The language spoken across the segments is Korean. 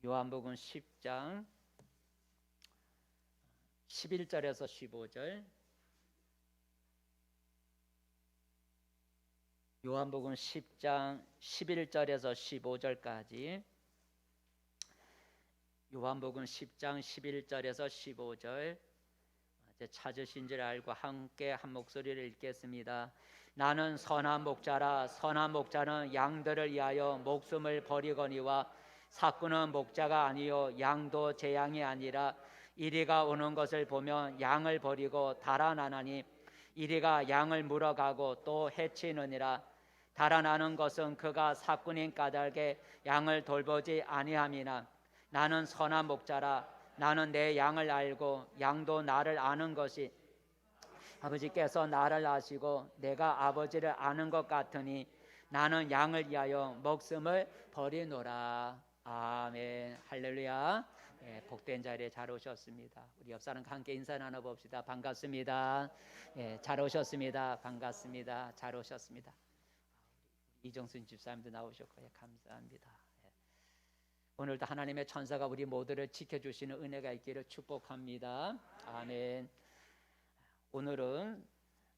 요한복음 10장 11절에서 15절, 요한복음 10장 11절에서 15절까지, 요한복음 10장 11절에서 15절 찾으신 줄 알고 함께 한 목소리를 읽겠습니다. 나는 선한 목자라. 선한 목자는 양들을 위하여 목숨을 버리거니와 삭구는 목자가 아니요 양도 제 양이 아니라 이리가 오는 것을 보면 양을 버리고 달아나나니 이리가 양을 물어가고 또 해치느니라. 달아나는 것은 그가 삭군인 까닭에 양을 돌보지 아니함이나 나는 선한 목자라. 나는 내 양을 알고 양도 나를 아는 것이 아버지께서 나를 아시고 내가 아버지를 아는 것 같으니 나는 양을 위하여 목숨을 버리노라. 아멘. 할렐루야. 예, 복된 자리에 잘 오셨습니다. 우리 옆 사람과 함께 인사 나눠봅시다. 반갑습니다. 예, 잘 오셨습니다. 반갑습니다. 잘 오셨습니다. 이정순 집사님도 나오셨고요. 감사합니다. 오늘도 하나님의 천사가 우리 모두를 지켜주시는 은혜가 있기를 축복합니다. 아멘. 오늘은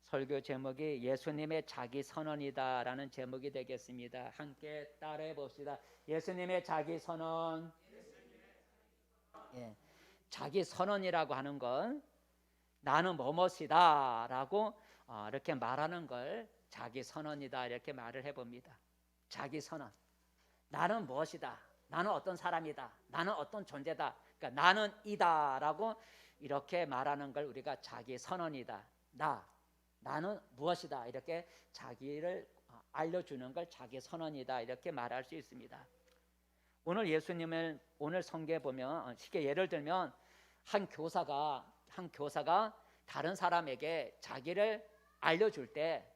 설교 제목이 예수님의 자기 선언이다라는 제목이 되겠습니다. 함께 따라해 봅시다. 예수님의 자기 선언. 예, 자기 선언이라고 하는 건 나는 뭐뭐시다라고 이렇게 말하는 걸 자기 선언이다 이렇게 말을 해봅니다. 자기 선언. 나는 무엇이다. 나는 어떤 사람이다. 나는 어떤 존재다. 그러니까 나는 이다라고 이렇게 말하는 걸 우리가 자기 선언이다. 나는 무엇이다. 이렇게 자기를 알려주는 걸 자기 선언이다. 이렇게 말할 수 있습니다. 오늘 예수님을 오늘 성경에 보면 쉽게 예를 들면 한 교사가 다른 사람에게 자기를 알려줄 때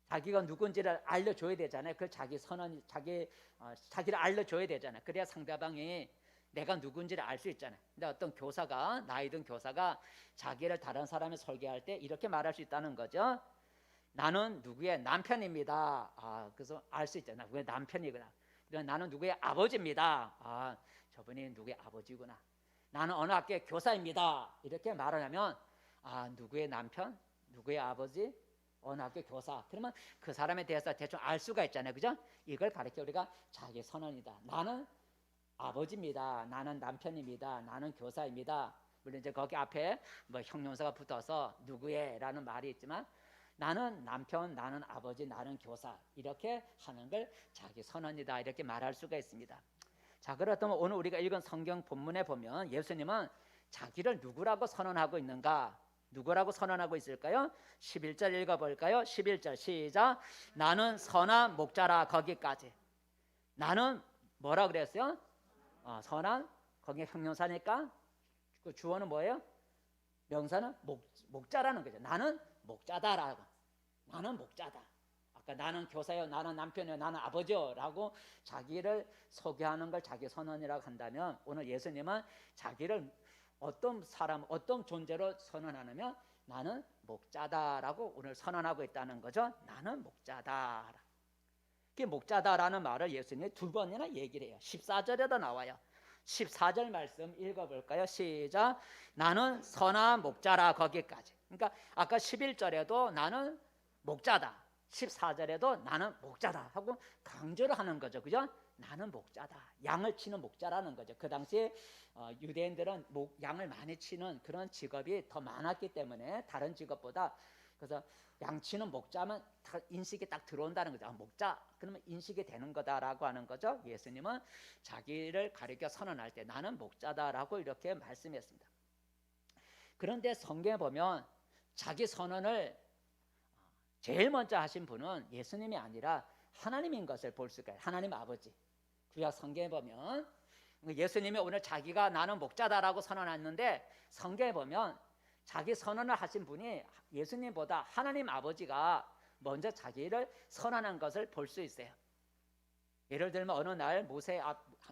자기가 누군지를 알려줘야 되잖아요. 그 자기 선언, 자기를 알려줘야 되잖아요. 그래야 상대방이 내가 누군지를 알 수 있잖아요. 근데 어떤 교사가, 나이 든 교사가 자기를 다른 사람에 설계할 때 이렇게 말할 수 있다는 거죠. 나는 누구의 남편입니다. 그래서 알 수 있잖아요. 누구의 남편이구나. 나는 누구의 아버지입니다. 저분이 누구의 아버지구나. 나는 어느 학교의 교사입니다. 이렇게 말을 하면 누구의 남편, 누구의 아버지, 어느 학교 교사. 그러면 그 사람에 대해서 대충 알 수가 있잖아요. 그죠? 이걸 가르쳐 우리가 자기 선언이다. 나는 아버지입니다. 나는 남편입니다. 나는 교사입니다. 물론 이제 거기 앞에 뭐 형용사가 붙어서 누구의라는 말이 있지만 나는 남편, 나는 아버지, 나는 교사 이렇게 하는 걸 자기 선언이다 이렇게 말할 수가 있습니다. 자, 그렇다면 오늘 우리가 읽은 성경 본문에 보면 예수님은 자기를 누구라고 선언하고 있는가? 누구라고 선언하고 있을까요? 11절 읽어볼까요? 11절 시작. 나는 선한 목자라. 거기까지. 나는 뭐라 그랬어요? 선한, 거기에 형용사니까 그 주어는 뭐예요? 명사는 목자라는 거죠. 나는 목자다라고. 나는 목자다. 아까 나는 교사요, 나는 남편이요, 나는 아버지요 라고 자기를 소개하는 걸 자기 선언이라고 한다면 오늘 예수님은 자기를 어떤 사람, 어떤 존재로 선언하냐면 나는 목자다라고 오늘 선언하고 있다는 거죠. 나는 목자다. 그 목자다라는 말을 예수님이 두 번이나 얘기를 해요. 14절에도 나와요. 14절 말씀 읽어볼까요? 시작. 나는 선한 목자라. 거기까지. 그러니까 아까 11절에도 나는 목자다, 14절에도 나는 목자다 하고 강조를 하는 거죠. 그죠? 나는 목자다. 양을 치는 목자라는 거죠. 그 당시에 유대인들은 양을 많이 치는 그런 직업이 더 많았기 때문에 다른 직업보다. 그래서 양 치는 목자면 인식이 딱 들어온다는 거죠. 목자 그러면 인식이 되는 거다라고 하는 거죠. 예수님은 자기를 가리켜 선언할 때 나는 목자다라고 이렇게 말씀했습니다. 그런데 성경에 보면 자기 선언을 제일 먼저 하신 분은 예수님이 아니라 하나님인 것을 볼 수가 있어요. 하나님 아버지. 구약 성경에 보면 예수님이 오늘 자기가 나는 목자다라고 선언했는데 성경에 보면 자기 선언을 하신 분이 예수님보다 하나님 아버지가 먼저 자기를 선언한 것을 볼 수 있어요. 예를 들면 어느 날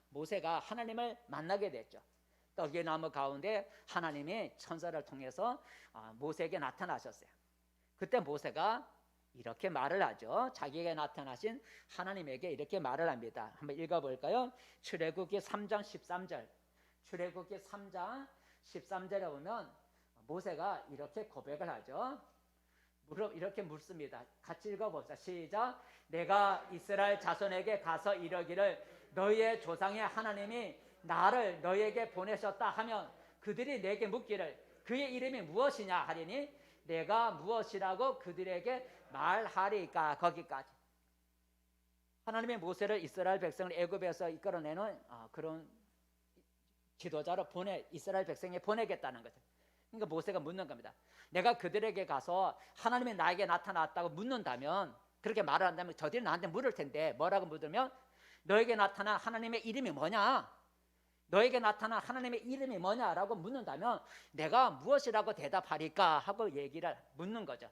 모세가 하나님을 만나게 됐죠. 떡의 나무 가운데 하나님이 천사를 통해서 모세에게 나타나셨어요. 그때 모세가 이렇게 말을 하죠. 자기에게 나타나신 하나님에게 이렇게 말을 합니다. 한번 읽어볼까요? 출애굽기 3장 13절. 출애굽기 3장 13절에 보면 모세가 이렇게 고백을 하죠. 이렇게 묻습니다. 같이 읽어봅시다. 시작. 내가 이스라엘 자손에게 가서 이러기를 너희의 조상의 하나님이 나를 너희에게 보내셨다 하면 그들이 내게 묻기를 그의 이름이 무엇이냐 하리니 내가 무엇이라고 그들에게 말하리까. 거기까지. 하나님의 모세를 이스라엘 백성을 애굽에서 이끌어내는 그런 지도자로 이스라엘 백성에 보내겠다는 거죠. 그러니까 모세가 묻는 겁니다. 내가 그들에게 가서 하나님이 나에게 나타났다고 묻는다면, 그렇게 말을 한다면 저들이 나한테 물을 텐데 뭐라고 묻으면 너에게 나타난 하나님의 이름이 뭐냐? 너에게 나타난 하나님의 이름이 뭐냐라고 묻는다면 내가 무엇이라고 대답하리까 하고 얘기를 묻는 거죠.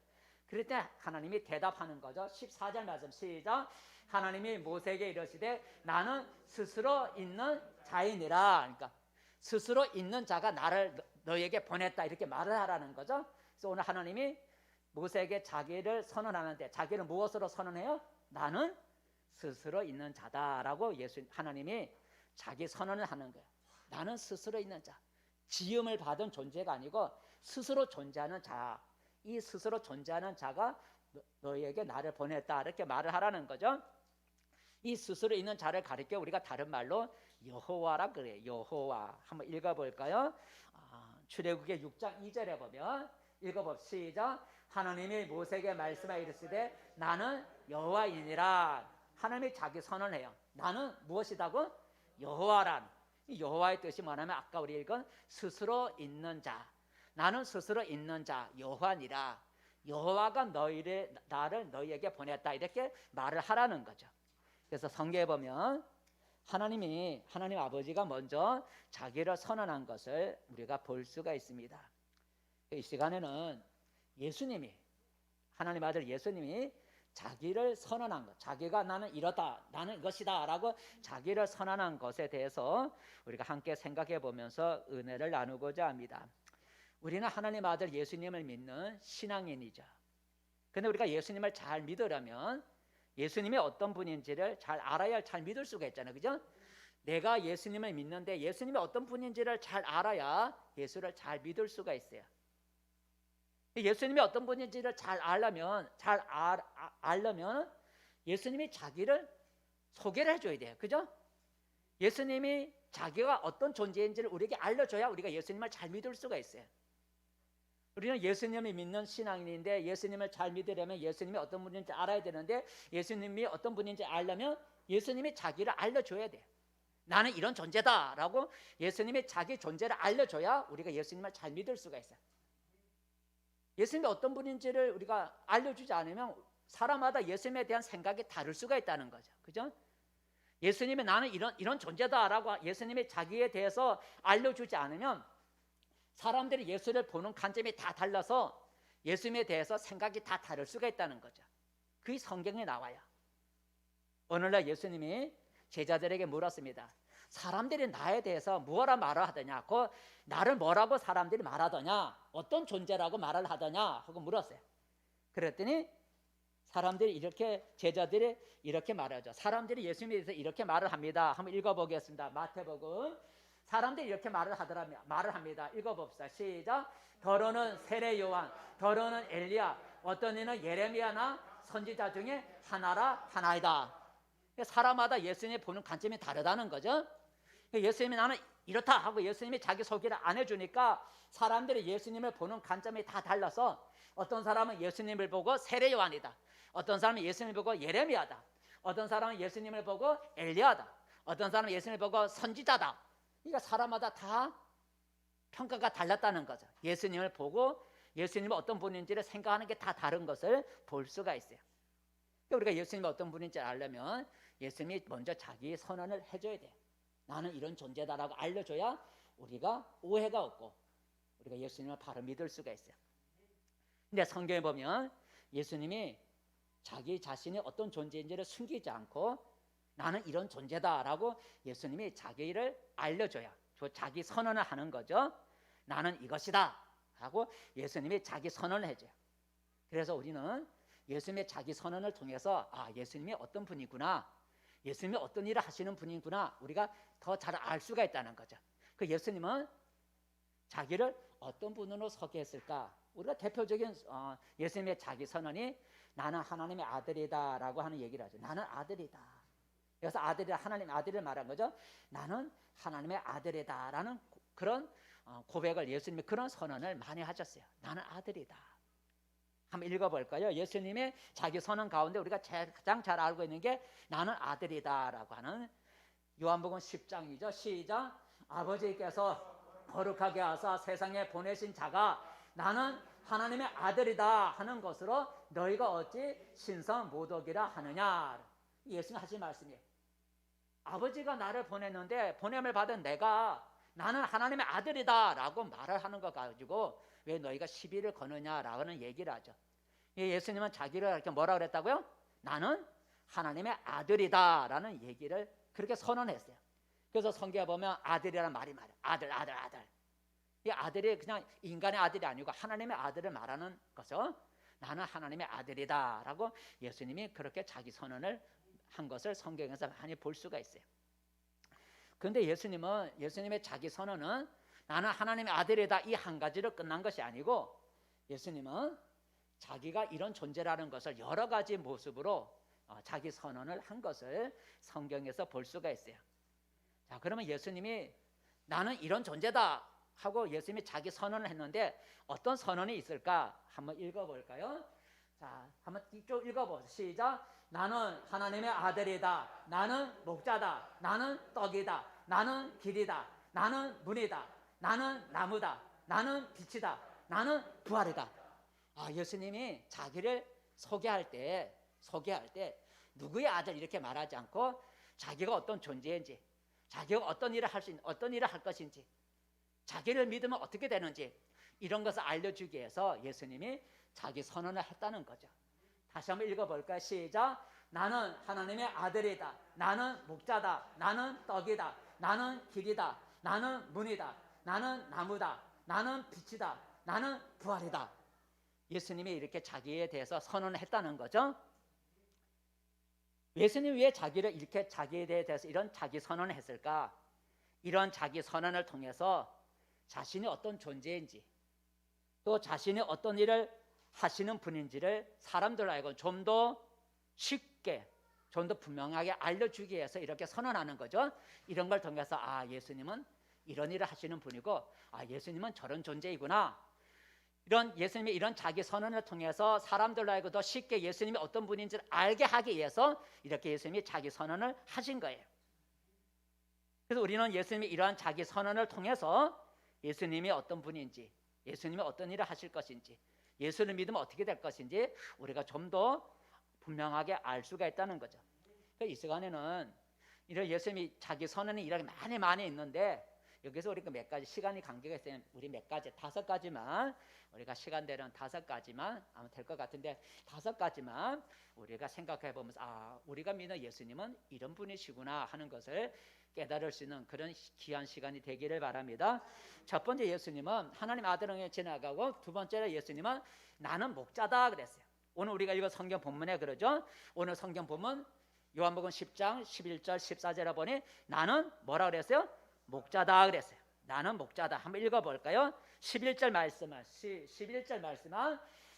그럴 때 하나님이 대답하는 거죠. 14절 말씀 시작. 하나님이 모세에게 이르시되 나는 스스로 있는 자이니라. 그러니까 스스로 있는 자가 나를 너에게 보냈다 이렇게 말을 하라는 거죠. 그래서 오늘 하나님이 모세에게 자기를 선언하는데 자기를 무엇으로 선언해요? 나는 스스로 있는 자다라고 하나님이 자기 선언을 하는 거예요. 나는 스스로 있는 자. 지음을 받은 존재가 아니고 스스로 존재하는 자. 이 스스로 존재하는 자가 너희에게 나를 보냈다 이렇게 말을 하라는 거죠. 이 스스로 있는 자를 가리켜 우리가 다른 말로 여호와라 그래요. 여호와. 한번 읽어볼까요? 출애굽기 6장 2절에 보면 읽어봅시다. 하나님이 모세에게 말씀하여 이르시되 나는 여호와이니라. 하나님이 자기 선언해요. 나는 무엇이다고? 여호와란. 이 여호와의 뜻이 뭐냐면 아까 우리 읽은 스스로 있는 자. 나는 스스로 있는 자 여호와니라. 여호와가 나를 너희에게 보냈다 이렇게 말을 하라는 거죠. 그래서 성경에 보면 하나님 아버지가 먼저 자기를 선언한 것을 우리가 볼 수가 있습니다. 이 시간에는 예수님이, 하나님 아들 예수님이 자기를 선언한 것, 자기가 나는 이렇다, 나는 이것이다 라고 자기를 선언한 것에 대해서 우리가 함께 생각해 보면서 은혜를 나누고자 합니다. 우리는 하나님 아들 예수님을 믿는 신앙인이죠. 그런데 우리가 예수님을 잘 믿으려면 예수님이 어떤 분인지를 잘 알아야 잘 믿을 수가 있잖아요. 그죠? 내가 예수님을 믿는데 예수님이 어떤 분인지를 잘 알아야 예수를 잘 믿을 수가 있어요. 예수님이 어떤 분인지를 잘 알려면 예수님이 자기를 소개를 해줘야 돼요. 그죠? 예수님이 자기가 어떤 존재인지를 우리에게 알려줘야 우리가 예수님을 잘 믿을 수가 있어요. 우리는 예수님을 믿는 신앙인인데 예수님을 잘 믿으려면 예수님이 어떤 분인지 알아야 되는데 예수님이 어떤 분인지 알려면 예수님이 자기를 알려줘야 돼요. 나는 이런 존재다라고 예수님이 자기 존재를 알려줘야 우리가 예수님을 잘 믿을 수가 있어요. 예수님이 어떤 분인지를 우리가 알려주지 않으면 사람마다 예수님에 대한 생각이 다를 수가 있다는 거죠. 그죠? 예수님이 나는 이런 존재다라고 예수님이 자기에 대해서 알려주지 않으면 사람들이 예수를 보는 관점이 다 달라서 예수님에 대해서 생각이 다 다를 수가 있다는 거죠. 그게 성경에 나와요. 오늘날 예수님이 제자들에게 물었습니다. 사람들이 나에 대해서 뭐라 말을 하더냐, 나를 뭐라고 사람들이 말하더냐, 어떤 존재라고 말을 하더냐 하고 물었어요. 그랬더니 제자들이 이렇게 말하죠. 사람들이 예수님에 대해서 이렇게 말을 합니다. 한번 읽어보겠습니다. 마태복음. 사람들이 이렇게 말을 합니다. 읽어봅시다. 시작. 더러는 세례 요한, 더러는 엘리야, 어떤 이는 예레미야나 선지자 중에 하나이다. 사람마다 예수님이 보는 관점이 다르다는 거죠. 예수님이 나는 이렇다 하고 예수님이 자기 소개를 안 해주니까 사람들이 예수님을 보는 관점이 다 달라서 어떤 사람은 예수님을 보고 세례 요한이다, 어떤 사람은 예수님을 보고 예레미야다, 어떤 사람은 예수님을 보고 엘리야다, 어떤 사람은 예수님을 보고 선지자다. 그러니까 사람마다 다 평가가 달랐다는 거죠. 예수님을 보고 예수님은 어떤 분인지를 생각하는 게 다 다른 것을 볼 수가 있어요. 우리가 예수님이 어떤 분인지 알려면 예수님이 먼저 자기 선언을 해줘야 돼요. 나는 이런 존재다라고 알려줘야 우리가 오해가 없고 우리가 예수님을 바로 믿을 수가 있어요. 근데 성경에 보면 예수님이 자기 자신이 어떤 존재인지를 숨기지 않고 나는 이런 존재다라고 예수님이 자기를 알려줘야 자기 선언을 하는 거죠. 나는 이것이다 하고 예수님이 자기 선언을 해줘요. 그래서 우리는 예수님의 자기 선언을 통해서 아, 예수님이 어떤 분이구나, 예수님이 어떤 일을 하시는 분이구나 우리가 더 잘 알 수가 있다는 거죠. 그 예수님은 자기를 어떤 분으로 소개했을까? 우리가 대표적인 예수님의 자기 선언이 나는 하나님의 아들이다라고 하는 얘기를 하죠. 나는 아들이다. 그래서 아들이다, 하나님 아들을 말한 거죠. 나는 하나님의 아들이다라는 그런 고백을, 예수님이 그런 선언을 많이 하셨어요. 나는 아들이다. 한번 읽어볼까요? 예수님의 자기 선언 가운데 우리가 가장 잘 알고 있는 게 나는 아들이다라고 하는 요한복음 10장이죠. 시작. 아버지께서 거룩하게 하사 세상에 보내신 자가 나는 하나님의 아들이다 하는 것으로 너희가 어찌 신성 모독이라 하느냐. 예수님 하신 말씀이에요. 아버지가 나를 보냈는데 보냄을 받은 내가 나는 하나님의 아들이다 라고 말을 하는 것 가지고 왜 너희가 시비를 거느냐라는 얘기를 하죠. 예수님은 자기를 이렇게 뭐라 그랬다고요? 나는 하나님의 아들이다 라는 얘기를 그렇게 선언했어요. 그래서 성경에 보면 아들이라는 말이 말이에요. 아들. 이 아들이 그냥 인간의 아들이 아니고 하나님의 아들을 말하는 거죠. 나는 하나님의 아들이다 라고 예수님이 그렇게 자기 선언을 한 것을 성경에서 많이 볼 수가 있어요. 그런데 예수님의 자기 선언은 나는 하나님의 아들이다 이 한 가지로 끝난 것이 아니고 예수님은 자기가 이런 존재라는 것을 여러 가지 모습으로 자기 선언을 한 것을 성경에서 볼 수가 있어요. 자, 그러면 예수님이 나는 이런 존재다 하고 예수님이 자기 선언을 했는데 어떤 선언이 있을까? 한번 읽어볼까요? 자, 한번 쭉 읽어보세요. 시작. 나는 하나님의 아들이다. 나는 목자다. 나는 떡이다. 나는 길이다. 나는 문이다. 나는 나무다. 나는 빛이다. 나는 부활이다. 아, 예수님이 자기를 소개할 때 누구의 아들 이렇게 말하지 않고 자기가 어떤 존재인지, 자기가 어떤 일을 할 것인지, 자기를 믿으면 어떻게 되는지 이런 것을 알려주기 위해서 예수님이 자기 선언을 했다는 거죠. 다시 한번 읽어볼까요? 시작. 나는 하나님의 아들이다. 나는 목자다. 나는 떡이다. 나는 길이다. 나는 문이다. 나는 나무다. 나는 빛이다. 나는 부활이다. 예수님이 이렇게 자기에 대해서 선언을 했다는 거죠. 예수님이 왜 이렇게 자기에 대해서 이런 자기 선언을 했을까? 이런 자기 선언을 통해서 자신이 어떤 존재인지 또 자신이 어떤 일을 하시는 분인지를 사람들 알고 좀 더 쉽게, 좀 더 분명하게 알려주기 위해서 이렇게 선언하는 거죠. 이런 걸 통해서 아, 예수님은 이런 일을 하시는 분이고 아, 예수님은 저런 존재이구나. 예수님의 이런 자기 선언을 통해서 사람들로 알고 더 쉽게 예수님이 어떤 분인지를 알게 하기 위해서 이렇게 예수님이 자기 선언을 하신 거예요. 그래서 우리는 예수님이 이러한 자기 선언을 통해서 예수님이 어떤 분인지, 예수님이 어떤 일을 하실 것인지, 예수를 믿으면 어떻게 될 것인지 우리가 좀 더 분명하게 알 수가 있다는 거죠. 이 시간에는 이런 예수님이 자기 선언이 이렇게 많이 있는데 여기서 우리가 몇 가지 시간이 관계가 있어요. 우리 몇 가지, 5가지만 우리가 시간대는 5가지만 아마 될 것 같은데 5가지만 우리가 생각해 보면서 아, 우리가 믿는 예수님은 이런 분이시구나 하는 것을 깨달을 수 있는 그런 귀한 시간이 되기를 바랍니다. 첫 번째 예수님은 하나님 아들을 지나가고 두 번째로 예수님은 나는 목자다 그랬어요. 오늘 우리가 이거 성경 본문에 그러죠. 오늘 성경 본문 요한복음 10장 11절 14절에 보니 나는 뭐라 그랬어요? 목자다 그랬어요. 나는 목자다. 한번 읽어볼까요? 11절 말씀은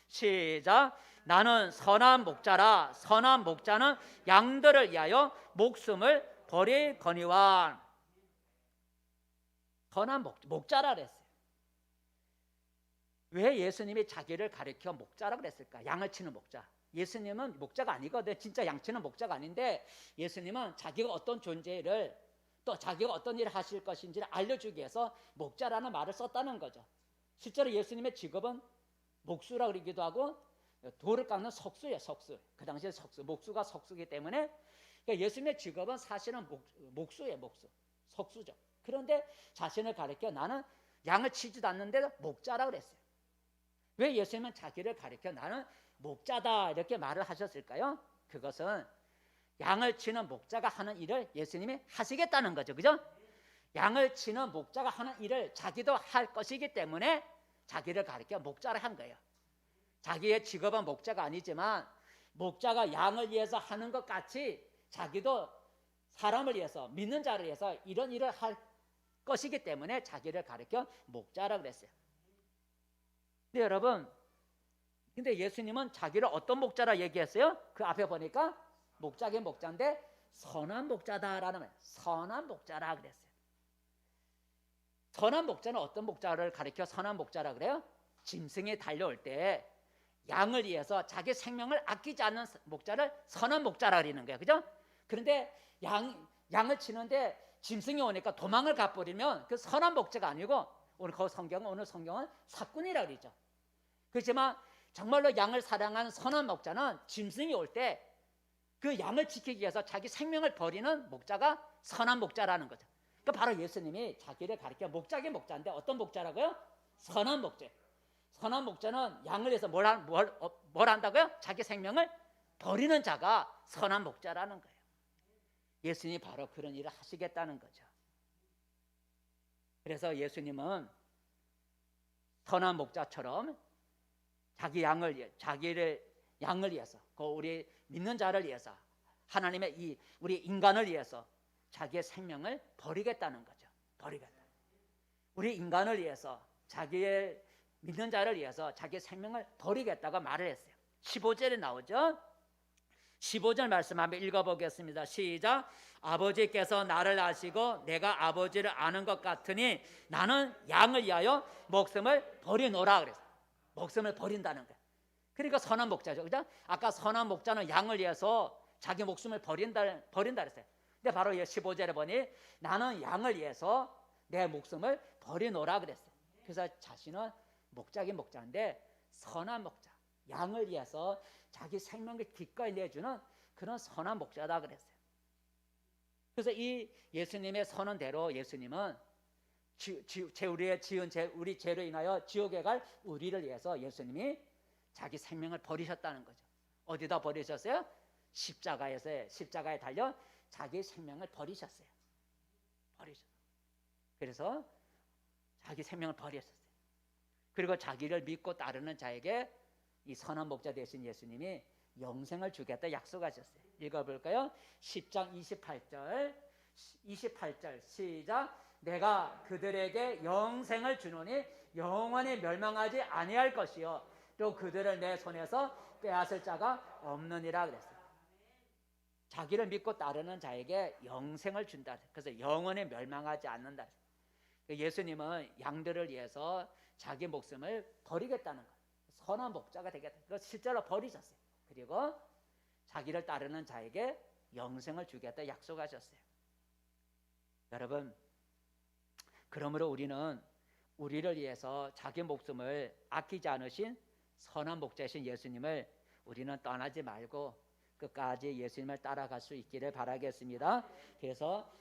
시작. 나는 선한 목자라. 선한 목자는 양들을 위하여 목숨을 버리거니와. 선한 목자라 그랬어요. 왜 예수님이 자기를 가리켜 목자라 그랬을까? 양을 치는 목자. 예수님은 목자가 아니거든. 진짜 양 치는 목자가 아닌데 예수님은 자기가 어떤 존재를 또 자기가 어떤 일을 하실 것인지를 알려주기 위해서 목자라는 말을 썼다는 거죠. 실제로 예수님의 직업은 목수라 그러기도 하고 돌을 깎는 석수예요. 석수. 그 당시에 목수가 석수이기 때문에 그러니까 예수님의 직업은 사실은 목수예요. 석수죠. 그런데 자신을 가리켜 나는 양을 치지도 않는데도 목자라 그랬어요. 왜 예수님은 자기를 가리켜 나는 목자다 이렇게 말을 하셨을까요? 그것은 양을 치는 목자가 하는 일을 예수님이 하시겠다는 거죠. 그죠? 양을 치는 목자가 하는 일을 자기도 할 것이기 때문에 자기를 가리켜 목자를 한 거예요. 자기의 직업은 목자가 아니지만 목자가 양을 위해서 하는 것 같이 자기도 사람을 위해서, 믿는 자를 위해서 이런 일을 할 것이기 때문에 자기를 가리켜 목자라 그랬어요. 근데 여러분, 근데 예수님은 자기를 어떤 목자라 얘기했어요? 그 앞에 보니까 목자긴 목자인데 선한 목자다라는 말, 선한 목자라 그랬어요. 선한 목자는 어떤 목자를 가리켜 선한 목자라 그래요? 짐승이 달려올 때 양을 위해서 자기 생명을 아끼지 않는 목자를 선한 목자라 그러는 거예요. 그죠? 그런데 양을 치는데 짐승이 오니까 도망을 가버리면 그 선한 목자가 아니고 오늘 성경은 사꾼이라 그러죠. 그렇지만 정말로 양을 사랑하는 선한 목자는 짐승이 올 때 그 양을 지키기 위해서 자기 생명을 버리는 목자가 선한 목자라는 거죠. 그러니까 바로 예수님이 자기를 가리켜 목자긴 목자인데 어떤 목자라고요? 선한 목자. 선한 목자는 양을 위해서 뭘 한다고요? 자기 생명을 버리는 자가 선한 목자라는 거예요. 예수님이 바로 그런 일을 하시겠다는 거죠. 그래서 예수님은 선한 목자처럼 자기를 양을 위해서, 우리 믿는 자를 위해서, 하나님의 우리 인간을 위해서 자기의 생명을 버리겠다는 거죠. 버리겠다. 우리 인간을 위해서, 자기의 믿는 자를 위해서 자기의 생명을 버리겠다고 말을 했어요. 15절에 나오죠. 15절 말씀 한번 읽어보겠습니다. 시작. 아버지께서 나를 아시고 내가 아버지를 아는 것 같으니 나는 양을 위하여 목숨을 버리노라 그랬어요. 목숨을 버린다는 거예요. 그러니까 선한 목자죠. 그죠? 아까 선한 목자는 양을 위해서 자기 목숨을 버린다 그랬어요. 근데 바로 15절에 보니 나는 양을 위해서 내 목숨을 버리노라 그랬어요. 그래서 자신은 목자긴 목자인데 선한 목자, 양을 위해서 자기 생명을 기꺼이 내주는 그런 선한 목자다 그랬어요. 그래서 이 예수님의 선언대로 예수님은 우리 죄로 인하여 지옥에 갈 우리를 위해서 예수님이 자기 생명을 버리셨다는 거죠. 어디다 버리셨어요? 십자가에 달려 자기 생명을 버리셨어요. 그래서 자기 생명을 버리셨어요. 그리고 자기를 믿고 따르는 자에게 이 선한 목자 되신 예수님이 영생을 주겠다 약속하셨어요. 읽어볼까요? 10장 28절 시작. 내가 그들에게 영생을 주노니 영원히 멸망하지 아니할 것이요 또 그들을 내 손에서 빼앗을 자가 없느니라 그랬어요. 자기를 믿고 따르는 자에게 영생을 준다. 그래서 영원히 멸망하지 않는다. 예수님은 양들을 위해서 자기 목숨을 버리겠다는 거예요. 선한 목자가 되겠다. 그걸 실제로 버리셨어요. 그리고 자기를 따르는 자에게 영생을 주겠다 약속하셨어요. 여러분, 그러므로 우리는 우리를 위해서 자기 목숨을 아끼지 않으신 선한 목자이신 예수님을 우리는 떠나지 말고 끝까지 예수님을 따라갈 수 있기를 바라겠습니다. 그래서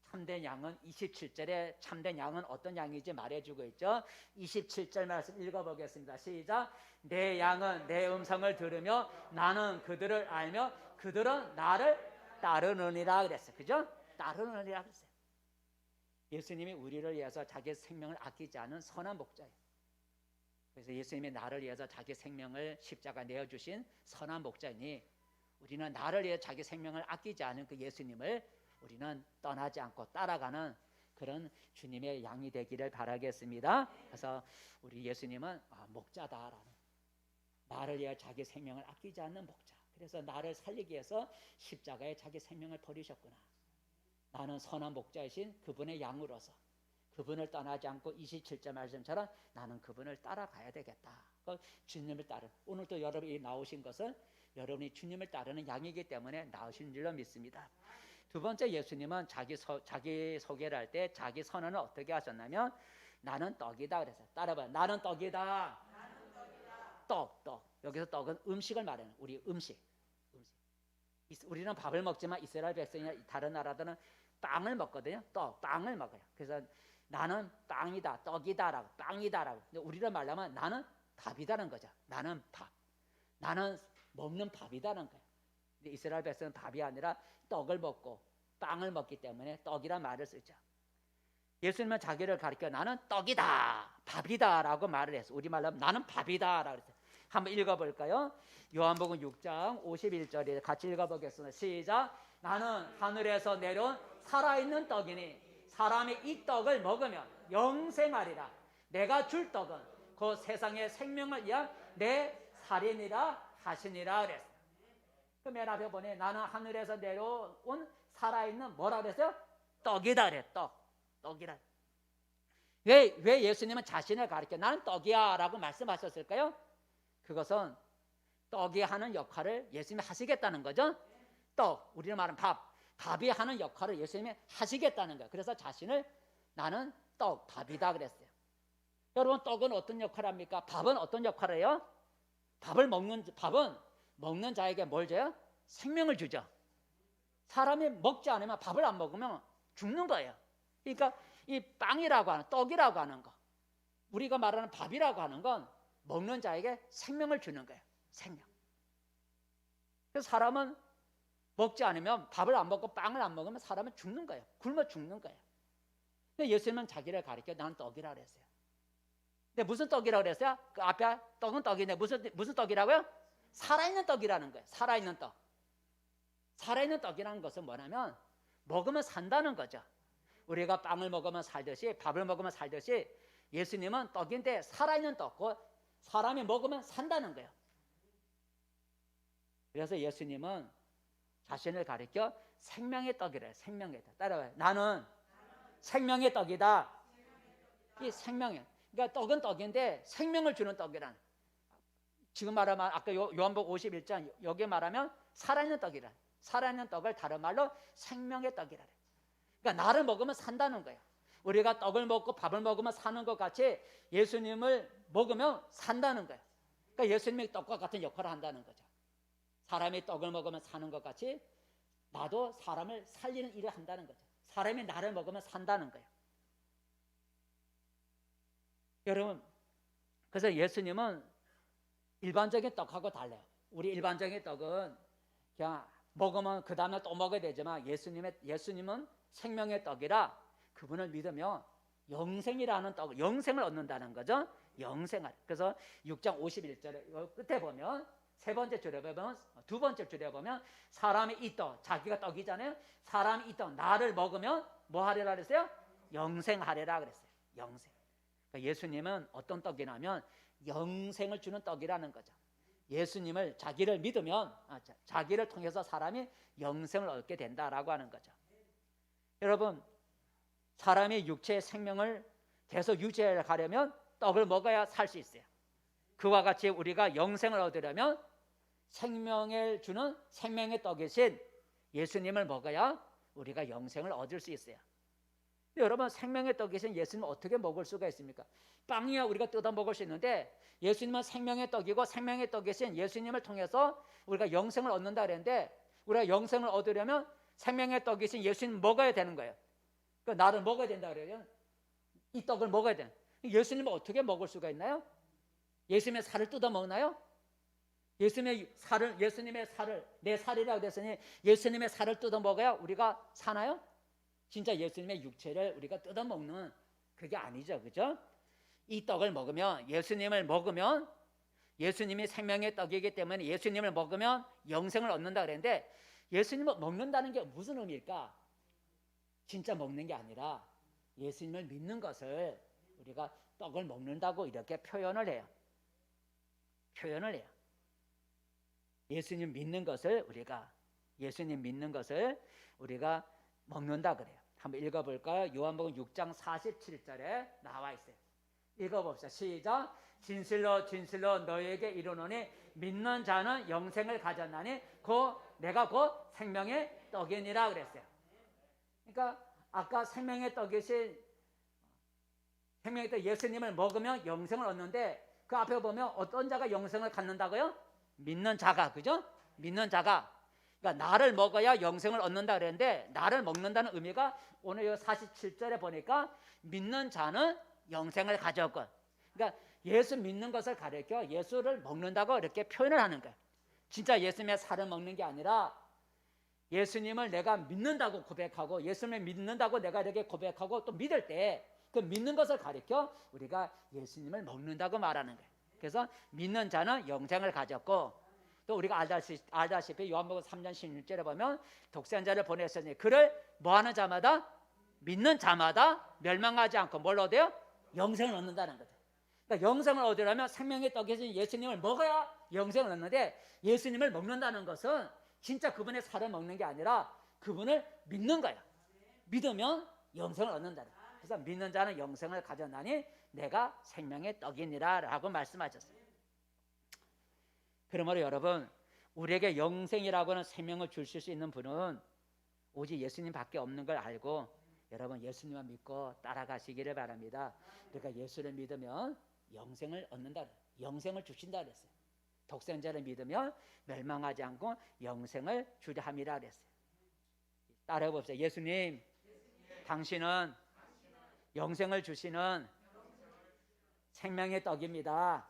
참된 양은 27절에 참된 양은 어떤 양인지 말해주고 있죠. 27절 말씀 읽어보겠습니다. 시작. 내 양은 내 음성을 들으며 나는 그들을 알며 그들은 나를 따르느니라 그랬어요. 그죠? 따르느니라 그랬어요. 예수님이 우리를 위해서 자기 생명을 아끼지 않은 선한 목자예요. 그래서 예수님이 나를 위해서 자기 생명을 십자가 내어주신 선한 목자이니 우리는 나를 위해 자기 생명을 아끼지 않은 그 예수님을 우리는 떠나지 않고 따라가는 그런 주님의 양이 되기를 바라겠습니다. 그래서 우리 예수님은 목자다라는, 나를 위해 자기 생명을 아끼지 않는 목자. 그래서 나를 살리기 위해서 십자가에 자기 생명을 버리셨구나. 나는 선한 목자이신 그분의 양으로서 그분을 떠나지 않고 27절 말씀처럼 나는 그분을 따라가야 되겠다. 주님을 따르. 오늘도 여러분이 나오신 것은 여러분이 주님을 따르는 양이기 때문에 나오신 줄로 믿습니다. 두 번째, 예수님은 자기 소개를 할 때 자기 선언을 어떻게 하셨냐면 나는 떡이다 그랬어요. 따라봐요. 나는 떡이다. 떡. 여기서 떡은 음식을 말하는 우리 음식. 우리는 밥을 먹지만 이스라엘 백성이나 다른 나라들은 빵을 먹거든요. 빵을 먹어요. 그래서 나는 빵이다, 떡이다라고, 빵이다라고. 근데 우리를 말하면 나는 밥이다는 거죠. 나는 밥. 나는 먹는 밥이다는 거예요. 근데 이스라엘 백성은 밥이 아니라 떡을 먹고 빵을 먹기 때문에 떡이란 말을 쓰죠. 예수님은 자기를 가리켜 나는 떡이다, 밥이다라고 말을 했어요. 우리 말로 하면 나는 밥이다라고 했어요. 한번 읽어볼까요? 요한복음 6장 51절에 같이 읽어보겠습니다. 시작. 나는 하늘에서 내려온 살아있는 떡이니 사람이 이 떡을 먹으면 영생하리라. 내가 줄 떡은 그 세상의 생명을 위한 내 살이니라 하시니라 그랬어요. 그 맨 앞에 보니 나는 하늘에서 내려온 살아있는 뭐라 그랬어요? 떡이다 그래. 떡이라. 왜 예수님은 자신을 가리켜 나는 떡이야 라고 말씀하셨을까요? 그것은 떡이 하는 역할을 예수님이 하시겠다는 거죠. 떡, 우리는 말하는 밥이 하는 역할을 예수님이 하시겠다는 거예요. 그래서 자신을 나는 밥이다 그랬어요. 여러분, 떡은 어떤 역할을 합니까? 밥은 어떤 역할을 해요? 밥은 먹는 자에게 뭘 줘요? 생명을 주죠. 사람이 먹지 않으면, 밥을 안 먹으면 죽는 거예요. 그러니까 이 빵이라고 하는, 떡이라고 하는 거, 우리가 말하는 밥이라고 하는 건 먹는 자에게 생명을 주는 거예요. 생명. 그래서 사람은 먹지 않으면, 밥을 안 먹고 빵을 안 먹으면 사람은 죽는 거예요. 굶어 죽는 거예요. 근데 예수님은 자기를 가리켜 나는 떡이라고 그랬어요. 근데 무슨 떡이라고 그랬어요? 그 앞에 떡은 떡인데 무슨 떡이라고요? 살아있는 떡이라는 거예요. 살아있는 떡. 살아있는 떡이라는 것은 뭐냐면 먹으면 산다는 거죠. 우리가 빵을 먹으면 살듯이, 밥을 먹으면 살듯이, 예수님은 떡인데 살아있는 떡, 사람이 먹으면 산다는 거예요. 그래서 예수님은 자신을 가리켜 생명의 떡이래요. 생명의 떡. 따라와요. 나는 생명의 떡이다. 이 생명의, 그러니까 떡은 떡인데 생명을 주는 떡이라는, 지금 말하면 아까 요한복음 51장 여기에 말하면 살아있는 떡이라, 살아있는 떡을 다른 말로 생명의 떡이라. 그러니까 나를 먹으면 산다는 거예요. 우리가 떡을 먹고 밥을 먹으면 사는 것 같이 예수님을 먹으면 산다는 거예요. 그러니까 예수님이 떡과 같은 역할을 한다는 거죠. 사람이 떡을 먹으면 사는 것 같이 나도 사람을 살리는 일을 한다는 거죠. 사람이 나를 먹으면 산다는 거예요. 여러분, 그래서 예수님은 일반적인 떡하고 달라요. 우리 일반적인 떡은 그냥 먹으면 그 다음에 또 먹어야 되지만 예수님은 생명의 떡이라 그분을 믿으면 영생이라는 떡, 영생을 얻는다는 거죠. 영생을. 그래서 6장 51절에 끝에 보면 세 번째 줄에 보면, 두 번째 줄에 보면 사람이 이 떡, 자기가 떡이잖아요. 사람이 이 떡, 나를 먹으면 뭐 하리라 그랬어요? 영생하리라 그랬어요. 영생. 그러니까 예수님은 어떤 떡이냐면 영생을 주는 떡이라는 거죠. 예수님을, 자기를 믿으면 자기를 통해서 사람이 영생을 얻게 된다라고 하는 거죠. 여러분, 사람이 육체의 생명을 계속 유지해 가려면 떡을 먹어야 살 수 있어요. 그와 같이 우리가 영생을 얻으려면 생명을 주는 생명의 떡이신 예수님을 먹어야 우리가 영생을 얻을 수 있어요. 여러분, 생명의 떡이신 예수님을 어떻게 먹을 수가 있습니까? 빵이야 우리가 뜯어 먹을 수 있는데 예수님은 생명의 떡이고 생명의 떡이신 예수님을 통해서 우리가 영생을 얻는다 그랬는데, 우리가 영생을 얻으려면 생명의 떡이신 예수님 먹어야 되는 거예요. 그러니까 나를 먹어야 된다 그래요. 이 떡을 먹어야 돼. 예수님을 어떻게 먹을 수가 있나요? 예수님의 살을 뜯어 먹나요? 예수님의 살을 내 살이라고 했으니 예수님의 살을 뜯어 먹어야 우리가 사나요? 진짜 예수님의 육체를 우리가 뜯어 먹는 그게 아니죠. 그죠? 이 떡을 먹으면, 예수님을 먹으면, 예수님이 생명의 떡이기 때문에 예수님을 먹으면 영생을 얻는다 그랬는데, 예수님을 먹는다는 게 무슨 의미일까? 진짜 먹는 게 아니라 예수님을 믿는 것을 우리가 떡을 먹는다고 이렇게 표현을 해요. 예수님 믿는 것을 우리가 먹는다 그래요. 한번 읽어볼까요? 요한복음 6장 47절에 나와 있어요. 읽어봅시다. 시작. 진실로 진실로 너희에게 이르노니 믿는 자는 영생을 가졌나니 내가 곧 생명의 떡이니라 그랬어요. 그러니까 아까 생명의 떡이신 예수님을 먹으면 영생을 얻는데, 그 앞에 보면 어떤 자가 영생을 갖는다고요? 믿는 자가. 그죠? 믿는 자가. 그러니까 나를 먹어야 영생을 얻는다 그랬는데, 나를 먹는다는 의미가 오늘 47절에 보니까 믿는 자는 영생을 가졌건, 그러니까 예수 믿는 것을 가리켜 예수를 먹는다고 이렇게 표현을 하는 거예요. 진짜 예수님의 살을 먹는 게 아니라 예수님을 내가 믿는다고 고백하고, 예수님을 믿는다고 내가 이렇게 고백하고 또 믿을 때 그 믿는 것을 가리켜 우리가 예수님을 먹는다고 말하는 거예요. 그래서 믿는 자는 영생을 가졌고, 또 우리가 알다시피 요한복음 3장 16절에 보면 독생자를 보냈으니 그를 뭐하는 자마다, 믿는 자마다 멸망하지 않고 뭘 얻어요? 영생을 얻는다는 거죠. 그러니까 영생을 얻으려면 생명의 떡이신 예수님을 먹어야 영생을 얻는데, 예수님을 먹는다는 것은 진짜 그분의 살을 먹는 게 아니라 그분을 믿는 거야. 믿으면 영생을 얻는다. 그래서 믿는 자는 영생을 가졌나니 내가 생명의 떡이니라 라고 말씀하셨어요. 그러므로 여러분, 우리에게 영생이라고 하는 생명을 주실 수 있는 분은 오직 예수님밖에 없는 걸 알고 여러분 예수님만 믿고 따라가시기를 바랍니다. 그러니까 예수를 믿으면 영생을 얻는다, 영생을 주신다 그랬어요. 독생자를 믿으면 멸망하지 않고 영생을 주려 함이라 그랬어요. 따라해 봅시다. 예수님, 당신은 영생을 주시는 생명의 떡입니다.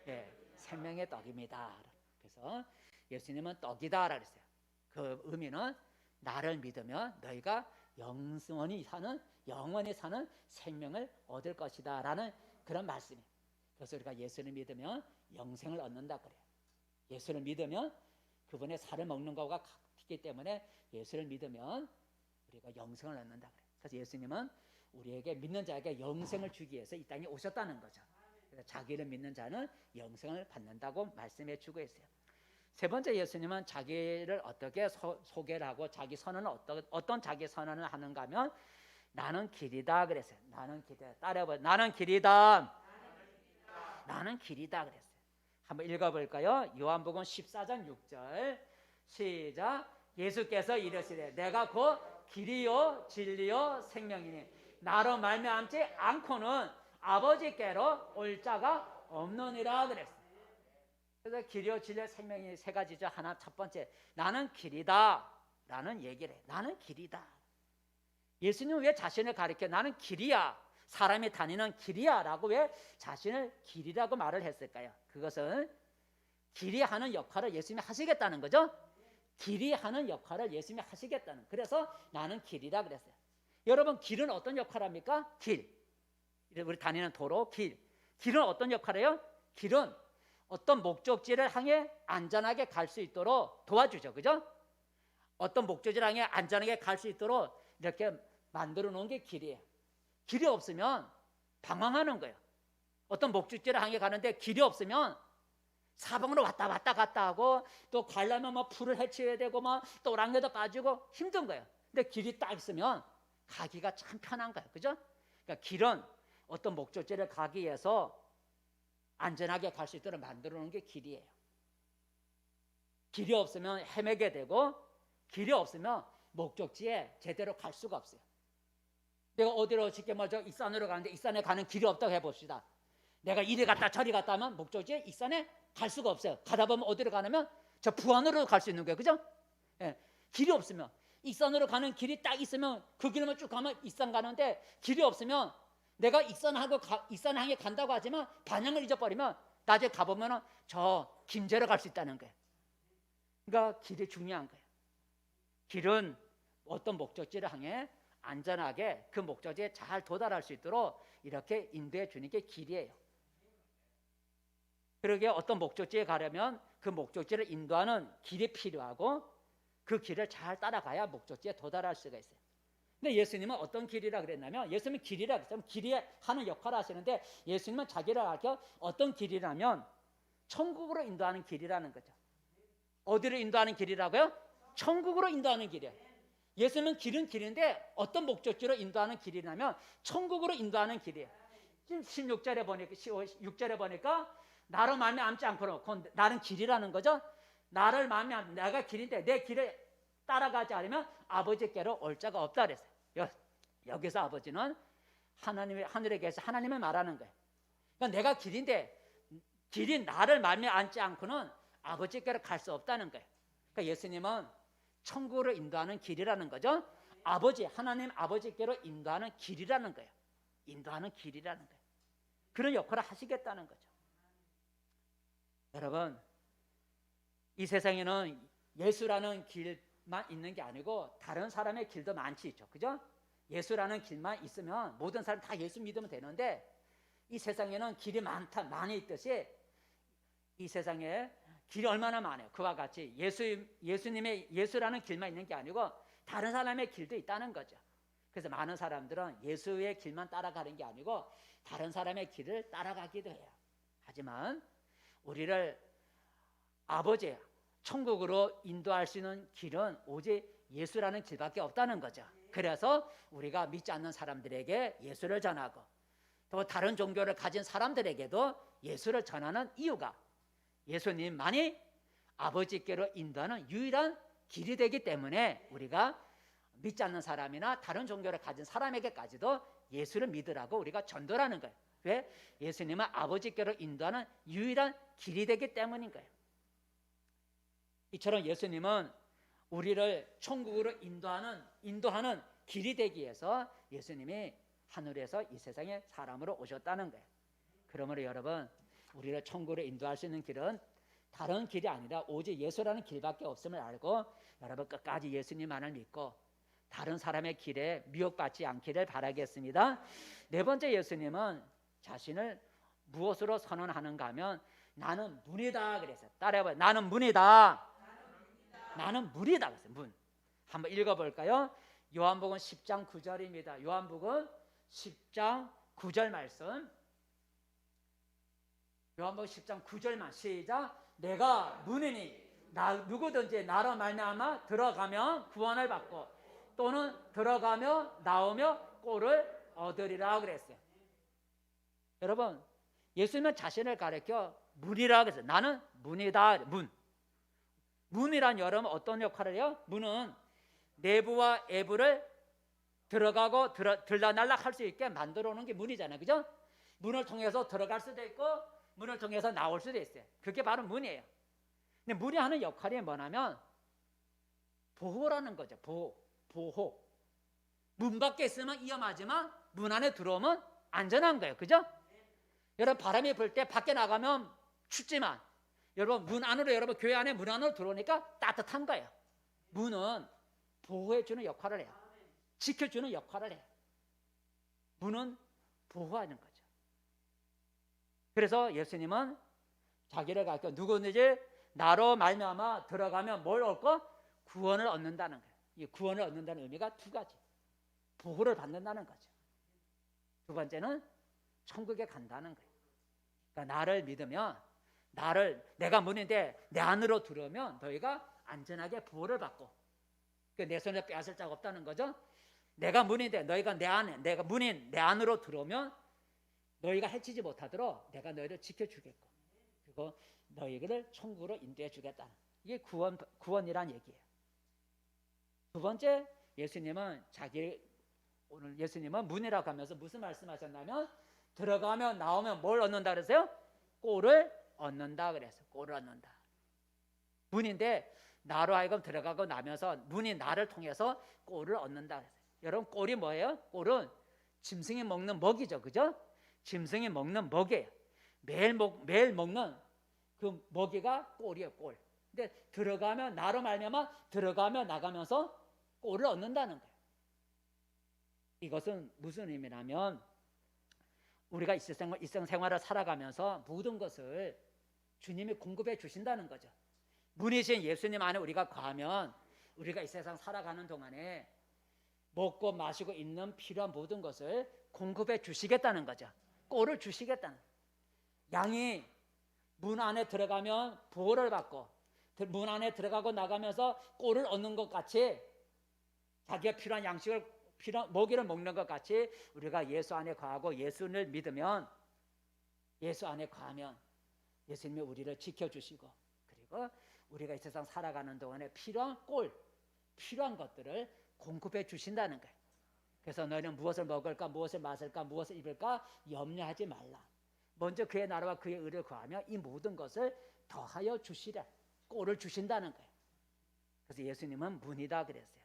예, 생명의 떡입니다. 그래서 예수님은 떡이다 그랬어요. 그 의미는 나를 믿으면 너희가 영원히 사는 생명을 얻을 것이다 라는 그런 말씀이에요. 그래서 우리가 예수를 믿으면 영생을 얻는다 그래요. 예수를 믿으면 그분의 살을 먹는 것과 같기 때문에 예수를 믿으면 우리가 영생을 얻는다 그래요. 그래서 예수님은 우리에게 믿는 자에게 영생을 주기 위해서 이 땅에 오셨다는 거죠. 그래서 자기를 믿는 자는 영생을 받는다고 말씀해 주고 있어요. 세 번째, 예수님은 자기를 어떻게 소개를 하고 자기 선언은 어떤 자기 선언을 하는가 하면 나는 길이다 그랬어요. 나는 길이다. 따라해봐요. 나는 길이다. 나는 길이다 그랬어요. 한번 읽어볼까요? 요한복음 14장 6절 시작. 예수께서 이르시되 내가 곧 길이요 진리요 생명이니 나로 말미암지 않고는 아버지께로 올 자가 없느니라 그랬어요. 그래서 길이요 진리요 생명이 세 가지죠. 하나, 첫 번째, 나는 길이다 라는 얘기를 해요. 나는 길이다. 예수님은 왜 자신을 가리켜 나는 길이야, 사람이 다니는 길이야 라고 왜 자신을 길이라고 말을 했을까요? 그것은 길이 하는 역할을 예수님이 하시겠다는 거죠. 길이 하는 역할을 예수님이 하시겠다는, 그래서 나는 길이라 그랬어요. 여러분, 길은 어떤 역할을 합니까? 길, 우리 다니는 도로, 길은 어떤 역할을 해요? 길은 어떤 목적지를 향해 안전하게 갈 수 있도록 도와주죠. 그죠? 어떤 목적지를 향해 안전하게 갈 수 있도록 이렇게 만들어 놓은 게 길이에요. 길이 없으면 방황하는 거예요. 어떤 목적지를 향해 가는데 길이 없으면 사방으로 왔다 갔다 하고, 또 가려면 뭐 풀을 헤쳐야 되고 뭐 또랑에도 빠지고 힘든 거예요. 근데 길이 딱 있으면 가기가 참 편한 거예요. 그죠? 그러니까 길은 어떤 목적지를 가기 위해서 안전하게 갈 수 있도록 만들어 놓은 게 길이에요. 길이 없으면 헤매게 되고, 길이 없으면 목적지에 제대로 갈 수가 없어요. 내가 어디로 쉽게 말해서 익산으로 가는데 익산에 가는 길이 없다고 해봅시다. 내가 이리 갔다 저리 갔다 하면 목적지에 익산에 갈 수가 없어요. 가다 보면 어디로 가냐면 저 부안으로 갈 수 있는 거예요. 그죠? 예, 길이 없으면, 익산으로 가는 길이 딱 있으면 그 길만 쭉 가면 익산 가는데, 길이 없으면 내가 익산 향해 간다고 하지만 방향을 잊어버리면 나중에 가보면 저 김제로 갈 수 있다는 거예요. 그러니까 길이 중요한 거예요. 길은 어떤 목적지를 향해 안전하게 그 목적지에 잘 도달할 수 있도록 이렇게 인도해 주는 게 길이에요. 그러게 어떤 목적지에 가려면 그 목적지를 인도하는 길이 필요하고, 그 길을 잘 따라가야 목적지에 도달할 수가 있어요. 근데 예수님은 어떤 길이라 그랬냐면, 예수님은 길이라 그랬어요. 길이 하는 역할을 하시는데, 예수님은 자기를 가르쳐 어떤 길이라면 천국으로 인도하는 길이라는 거죠. 어디로 인도하는 길이라고요? 천국으로 인도하는 길이에요. 예수님은 길은 길인데 어떤 목적지로 인도하는 길이냐면 천국으로 인도하는 길이에요. 지금 16절에 보니까, 6절에 보니까 나로 말미암지 않고는, 나는 길이라는 거죠. 나를 말미암, 내가 길인데 내 길을 따라가지 않으면 아버지께로 올 자가 없다 그랬어요. 여기서 아버지는 하늘에 계셔 하나님을 말하는 거예요. 그러니까 내가 길인데 길이 나를 말미암지 않고는 아버지께로 갈 수 없다는 거예요. 그러니까 예수님은 천국으로 인도하는 길이라는 거죠. 하나님 아버지께로 인도하는 길이라는 거예요. 인도하는 길이라는 거예요. 그런 역할을 하시겠다는 거죠. 여러분, 이 세상에는 예수라는 길만 있는 게 아니고 다른 사람의 길도 많지 있죠. 그죠? 예수라는 길만 있으면 모든 사람 다 예수 믿으면 되는데, 이 세상에는 길이 많이 있듯이 이 세상에 길이 얼마나 많아요. 그와 같이 예수라는 길만 있는 게 아니고 다른 사람의 길도 있다는 거죠. 그래서 많은 사람들은 예수의 길만 따라가는 게 아니고 다른 사람의 길을 따라가기도 해요. 하지만 우리를 아버지 천국으로 인도할 수 있는 길은 오직 예수라는 길밖에 없다는 거죠. 그래서 우리가 믿지 않는 사람들에게 예수를 전하고 또 다른 종교를 가진 사람들에게도 예수를 전하는 이유가 예수님만이 아버지께로 인도하는 유일한 길이 되기 때문에 우리가 믿지 않는 사람이나 다른 종교를 가진 사람에게까지도 예수를 믿으라고 우리가 전도하는 거예요. 왜? 예수님은 아버지께로 인도하는 유일한 길이 되기 때문인 거예요. 이처럼 예수님은 우리를 천국으로 인도하는 길이 되기 위해서 예수님이 하늘에서 이 세상에 사람으로 오셨다는 거예요. 그러므로 여러분, 우리를 천국으로 인도할 수 있는 길은 다른 길이 아니라 오직 예수라는 길밖에 없음을 알고 여러분 끝까지 예수님만을 믿고 다른 사람의 길에 미혹받지 않기를 바라겠습니다. 네 번째, 예수님은 자신을 무엇으로 선언하는가 하면 나는 문이다 그랬어요. 따라해봐요. 나는 문이다. 나는 문이다 그랬어요. 문. 한번 읽어볼까요? 요한복음 10장 9절입니다. 요한복음 10장 9절 말씀. 요한복음 10장 9절만 시작. 내가 문이니 누구든지 나로 말미암아 들어가면 구원을 받고 또는 들어가며 나오며 꼴을 얻으리라 그랬어요. 여러분, 예수님은 자신을 가리켜 문이라 그랬어요. 나는 문이다. 문이란 여러분 어떤 역할을 해요? 문은 내부와 외부를 들어가고 들락날락 할 수 있게 만들어 놓은 게 문이잖아요. 그죠? 문을 통해서 들어갈 수도 있고 문을 통해서 나올 수도 있어요. 그게 바로 문이에요. 근데 문이 하는 역할이 뭐냐면 보호라는 거죠. 보호. 문 밖에 있으면 위험하지만 문 안에 들어오면 안전한 거예요. 그죠? 여러분 바람이 불 때 밖에 나가면 춥지만 여러분 문 안으로 여러분 교회 안에 문 안으로 들어오니까 따뜻한 거예요. 문은 보호해 주는 역할을 해요. 지켜주는 역할을 해요. 문은 보호하는 거죠. 그래서 예수님은 자기를 가르쳐 누구든지 나로 말미암아 들어가면 뭘 얻고 구원을 얻는다는 거예요. 이 구원을 얻는다는 의미가 두 가지. 보호를 받는다는 거죠. 두 번째는 천국에 간다는 거예요. 그러니까 나를 믿으면 내가 문인데 내 안으로 들어오면 너희가 안전하게 보호를 받고 내 손에 빼앗을 자가 없다는 거죠. 내가 문인데 너희가 내가 문인 내 안으로 들어오면 너희가 해치지 못하도록 내가 너희를 지켜주겠고 그리고 너희를 천국으로 인도해 주겠다. 이게 구원이란 얘기예요. 두 번째, 오늘 예수님은 문이라고 하면서 무슨 말씀하셨냐면 들어가면 나오면 뭘 얻는다 그랬어요? 꼴을 얻는다 그랬어요. 꼴을 얻는다. 문인데 나로 하여금 들어가고 나면서 문이 나를 통해서 꼴을 얻는다 그랬어요. 여러분 꼴이 뭐예요? 꼴은 짐승이 먹는 먹이죠. 그죠? 짐승이 먹는 먹이에요. 매일 먹는 그 먹이가 꼴이에요. 꼴. 근데 들어가면 나로 말미암아 들어가며 나가면서 꼴을 얻는다는 거예요. 이것은 무슨 의미냐면 우리가 일상 생활을 살아가면서 모든 것을 주님이 공급해 주신다는 거죠. 문이신 예수님 안에 우리가 거하면 우리가 이 세상 살아가는 동안에 먹고 마시고 있는 필요한 모든 것을 공급해 주시겠다는 거죠. 꼴을 주시겠다는. 양이 문 안에 들어가면 보호를 받고 문 안에 들어가고 나가면서 꼴을 얻는 것 같이 자기가 필요한 양식을 먹이를 먹는 것 같이 우리가 예수 안에 거하고 예수를 믿으면 예수 안에 거하면 예수님이 우리를 지켜주시고 그리고 우리가 이 세상 살아가는 동안에 필요한 것들을 공급해 주신다는 거예요. 그래서 너희는 무엇을 먹을까 무엇을 마실까 무엇을 입을까 염려하지 말라. 먼저 그의 나라와 그의 의를 구하며 이 모든 것을 더하여 주시라. 꼴을 주신다는 거예요. 그래서 예수님은 문이다 그랬어요.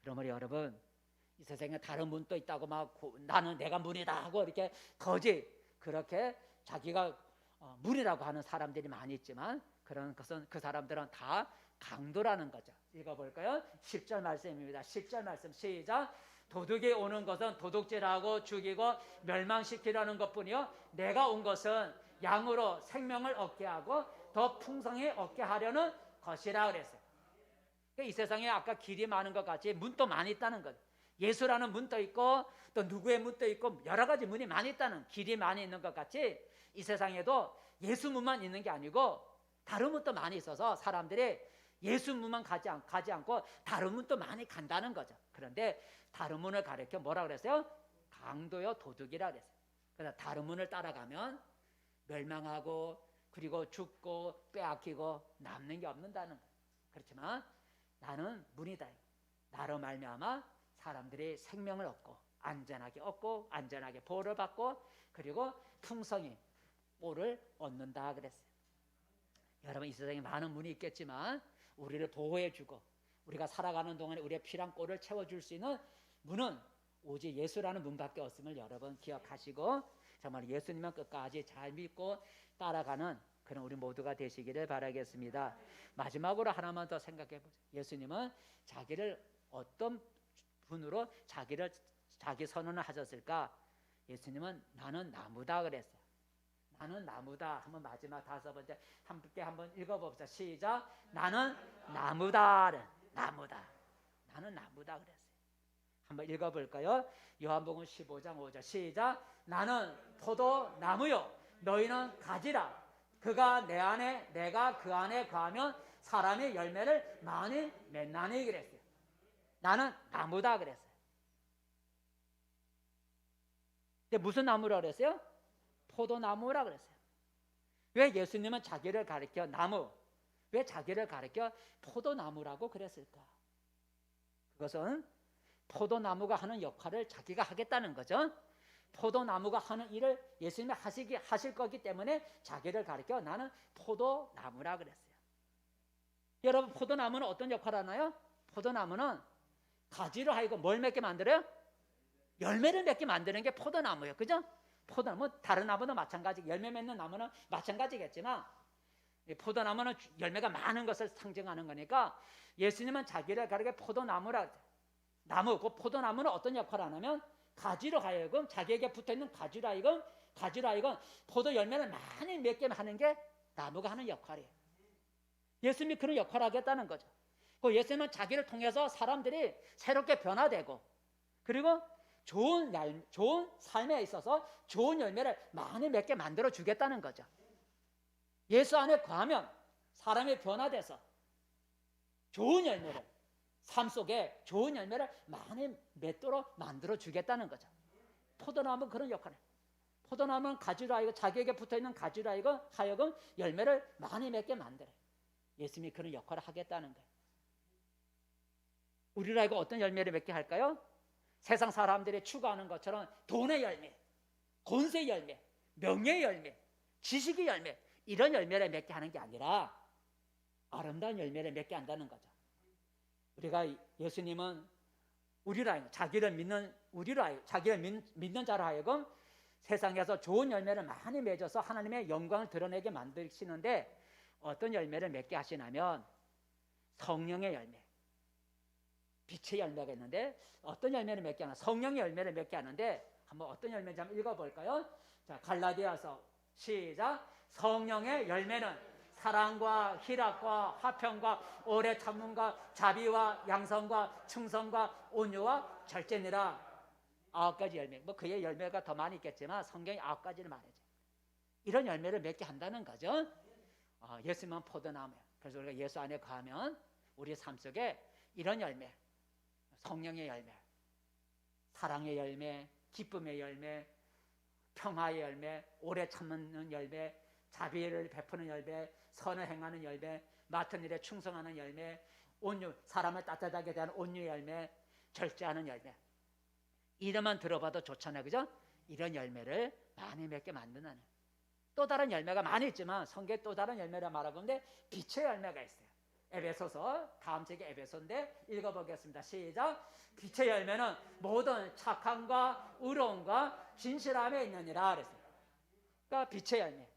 그러므로 여러분 이 세상에 다른 문도 있다고 막 나는 내가 문이다 하고 이렇게 그렇게 자기가 문이라고 하는 사람들이 많이 있지만 그런 것은 그 사람들은 다 강도라는 거죠. 읽어볼까요? 10절 말씀입니다. 10절 말씀 시작. 도둑이 오는 것은 도둑질하고 죽이고 멸망시키려는 것뿐이요 내가 온 것은 양으로 생명을 얻게 하고 더 풍성히 얻게 하려는 것이라 그랬어요. 이 세상에 아까 길이 많은 것 같이 문도 많이 있다는 것. 예수라는 문도 있고 또 누구의 문도 있고 여러 가지 문이 많이 있다는, 길이 많이 있는 것 같이 이 세상에도 예수 문만 있는 게 아니고 다른 문도 많이 있어서 사람들이 예수 문만 가지 않고 다른 문도 많이 간다는 거죠. 그런데 다른 문을 가리켜 뭐라 그랬어요? 강도요 도둑이라 그랬어요. 그래서 다른 문을 따라가면 멸망하고 그리고 죽고 빼앗기고 남는 게 없는다는 거예요. 그렇지만 나는 문이다. 나로 말미암아 사람들이 생명을 얻고 안전하게 보호를 받고 그리고 풍성히 보호를 얻는다 그랬어요. 여러분, 이 세상에 많은 문이 있겠지만 우리를 보호해주고 우리가 살아가는 동안에 우리의 필요한 꼴을 채워줄 수 있는 문은 오직 예수라는 문밖에 없음을 여러분 기억하시고 정말 예수님만 끝까지 잘 믿고 따라가는 그런 우리 모두가 되시기를 바라겠습니다. 마지막으로 하나만 더 생각해 보세요. 예수님은 자기를 어떤 분으로 자기 선언을 하셨을까? 예수님은 나는 나무다 그랬어요. 나는 나무다. 한번 마지막 5번째 함께 한번 읽어봅시다. 시작. 나는 나무다. 나는 나무다 그랬어요. 한번 읽어볼까요? 요한복음 15장 5절 시작. 나는 포도나무요 너희는 가지라. 그가 내 안에 내가 그 안에 거하면 사람의 열매를 많이 맺나니 그랬어요. 나는 나무다 그랬어요. 근데 무슨 나무라 그랬어요? 포도나무라 그랬어요. 왜 예수님은 자기를 가리켜 나무, 왜 자기를 가리켜 포도나무라고 그랬을까? 그것은 포도나무가 하는 역할을 자기가 하겠다는 거죠. 포도나무가 하는 일을 예수님이 하실 거기 때문에 자기를 가리켜 나는 포도나무라 그랬어요. 여러분, 포도나무는 어떤 역할을 하나요? 포도나무는 가지로 하여금 뭘 맺게 만들어요? 열매를 맺게 만드는 게 포도나무예요. 그죠? 포도나무, 다른 나무도 마찬가지, 열매 맺는 나무는 마찬가지겠지만 포도나무는 열매가 많은 것을 상징하는 거니까 예수님은 자기를 가리켜 포도나무라. 그 포도나무는 어떤 역할을 하냐면 가지로 하여금 자기에게 붙어있는 가지로 하여금 포도 열매를 많이 맺게 하는 게 나무가 하는 역할이에요. 예수님이 그런 역할을 하겠다는 거죠. 그 예수님은 자기를 통해서 사람들이 새롭게 변화되고 그리고 좋은 삶에 있어서 좋은 열매를 많이 맺게 만들어 주겠다는 거죠. 예수 안에 거하면 사람이 변화돼서 좋은 열매를, 삶 속에 좋은 열매를 많이 맺도록 만들어 주겠다는 거죠. 포도나무는 그런 역할을 해요. 포도나무는 가지로 하여금 자기에게 붙어있는 가지로 하여금 열매를 많이 맺게 만들어요. 예수님이 그런 역할을 하겠다는 거예요. 우리로 하여금 어떤 열매를 맺게 할까요? 세상 사람들이 추구하는 것처럼 돈의 열매, 권세의 열매, 명예의 열매, 지식의 열매, 이런 열매를 맺게 하는 게 아니라 아름다운 열매를 맺게 한다는 거죠. 우리가 예수님은 자기를 믿는 자로 하여금 세상에서 좋은 열매를 많이 맺어서 하나님의 영광을 드러내게 만드시는데 어떤 열매를 맺게 하시냐면 성령의 열매, 빛의 열매가 있는데 어떤 열매를 맺게 하나? 성령의 열매를 맺게 하는데 한번 어떤 열매인지 한번 읽어볼까요? 자, 갈라디아서 시작. 성령의 열매는 사랑과 희락과 화평과 오래 참음과 자비와 양선과 충성과 온유와 절제니라. 9가지 열매. 뭐 그의 열매가 더 많이 있겠지만 성경이 9가지를 말해줘요. 이런 열매를 맺게 한다는 거죠. 예수님은 포도나무예요. 그래서 우리가 예수 안에 거하면 우리 삶 속에 이런 열매, 성령의 열매, 사랑의 열매, 기쁨의 열매, 평화의 열매, 오래 참는 열매, 자비를 베푸는 열매, 선을 행하는 열매, 맡은 일에 충성하는 열매, 온유, 사람을 따뜻하게 대하는 온유의 열매, 절제하는 열매. 이름만 들어봐도 좋잖아요, 그죠? 이런 열매를 많이 맺게 만드는. 또 다른 열매가 많이 있지만 성경에 또 다른 열매를 말하고 있는데 빛의 열매가 있어요. 에베소서, 다음 책이 에베소인데 읽어보겠습니다. 시작. 빛의 열매는 모든 착함과 의로움과 진실함에 있느니라 그랬어요. 그러니까 빛의 열매,